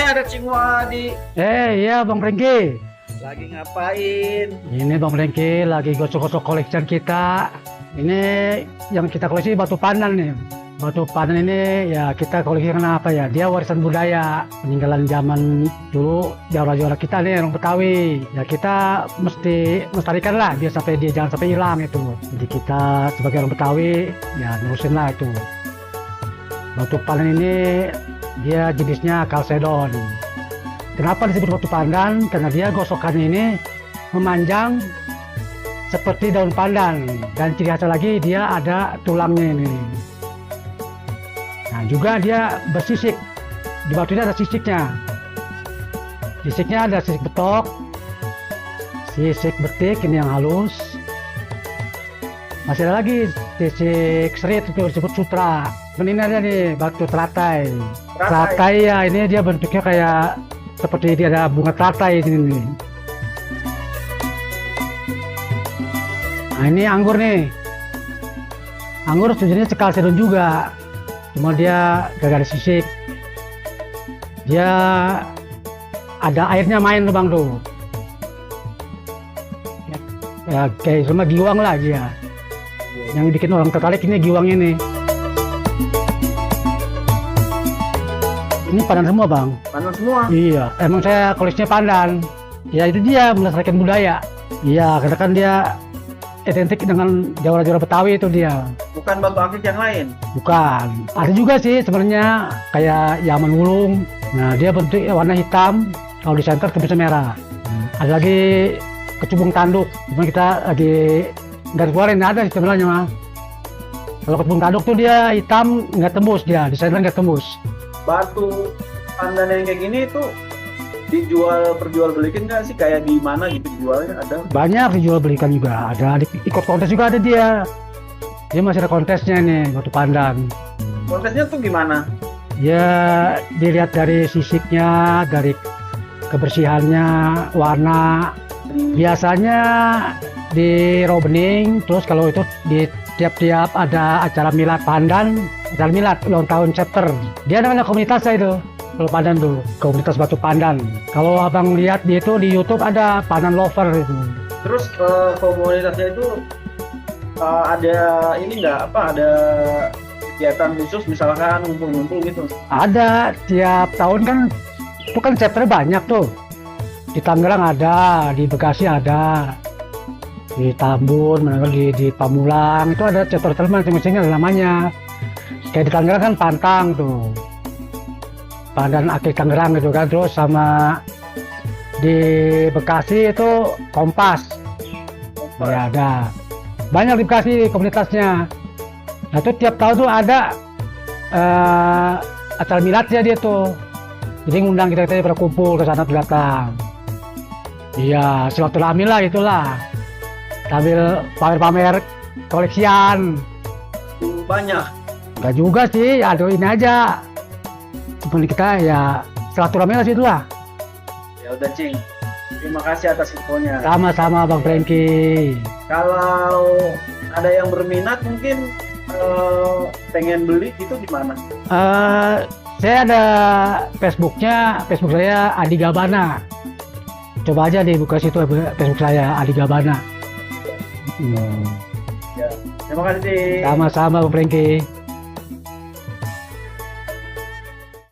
ada Cing Wadi. Iya Bang Prengki. Lagi ngapain? Ini Bang Prengki lagi gosok-gosok collection kita. Ini yang kita koleksi batu pandan nih. Batu pandan ini ya kita koleksi karena apa ya? Dia warisan budaya peninggalan zaman dulu jawara-jawara kita nih orang Betawi. Ya kita mesti melestarikan lah dia sampai dia jangan sampai hilang itu. Jadi kita sebagai orang Betawi ya nurusin lah itu. Batu pandan ini dia jenisnya kalsedon. Kenapa disebut batu pandan? Karena dia gosokannya ini memanjang seperti daun pandan, dan ciri khasnya lagi dia ada tulangnya ini. Nah juga dia bersisik, di batu ini ada sisiknya. Sisiknya ada sisik betok, sisik betik ini yang halus. Masih ada lagi sisik serit itu disebut sutra. Dan ini ada nih batu teratai. Teratai ya ini dia bentuknya kayak seperti dia ada bunga teratai di sini. Nah ini anggur nih. Anggur sebenarnya kalsedon juga. Cuma dia gak ada sisik. Dia ada airnya main tuh Bang tuh. Ya kayak sama giwang lah dia. Yang bikin orang tertarik ini giwangnya nih. Ini pandan semua Bang. Pandan semua? Iya, emang saya koleksinya pandan. Ya itu dia melestarikan budaya. Iya, karena kan dia identik dengan jawara-jawara Betawi itu dia. Bukan batu akik yang lain? Bukan. Ada juga sih sebenarnya kayak Yaman Wulung. Nah dia bentuknya warna hitam. Kalau di center kebisa merah. Ada lagi kecubung tanduk. Cuma kita lagi nggak keluarin, ada sebenarnya mah. Kalau kecubung tanduk tuh dia hitam nggak tembus dia, di center nggak tembus. Batu pandan yang kayak gini itu dijual perjualbelikan nggak sih, kayak di mana gitu dijualnya? Ada banyak dijual belikan juga, ada ikut kontes juga ada dia masih ada kontesnya nih batu pandan. Kontesnya tuh gimana? Ya dilihat dari sisiknya, dari kebersihannya, warna. Biasanya di raw bening, terus kalau itu di tiap-tiap ada acara milad pandan, acara milad ulang tahun chapter, dia namanya komunitasnya itu. Kalau pandan tuh komunitas batu pandan. Kalau abang lihat di itu di YouTube ada pandan lover itu. Terus komunitasnya itu ada ini nggak apa, ada kegiatan khusus misalkan ngumpul-ngumpul gitu? Ada, tiap tahun kan itu kan chapter banyak tuh. Di Tangerang ada, di Bekasi ada, di Tambun, di Pamulang itu ada chapter masing-masing ada namanya. Kayak di Tangerang kan Pantang tuh, Pandan Akik Tangerang gitu kan. Terus sama di Bekasi itu Kompas. Ya ada banyak di Bekasi komunitasnya. Nah itu tiap tahun tuh ada acara miladnya dia tuh, jadi ngundang kita pada kumpul ke sana datang. Iya silaturahmi lah itulah, sambil pamer-pamer koleksian. Banyak? Enggak juga sih, aduh ini aja. Cuma kita ya silaturahmi lah situ lah. Ya udah Cing, terima kasih atas infonya. Sama-sama Bang Prengki. Kalau ada yang berminat mungkin pengen beli gitu gimana? Saya ada Facebook saya Adi Gabana. Coba aja dibuka situ Facebook saya Adi Gabana. Ya, terima kasih. Sama-sama Bang Prengki.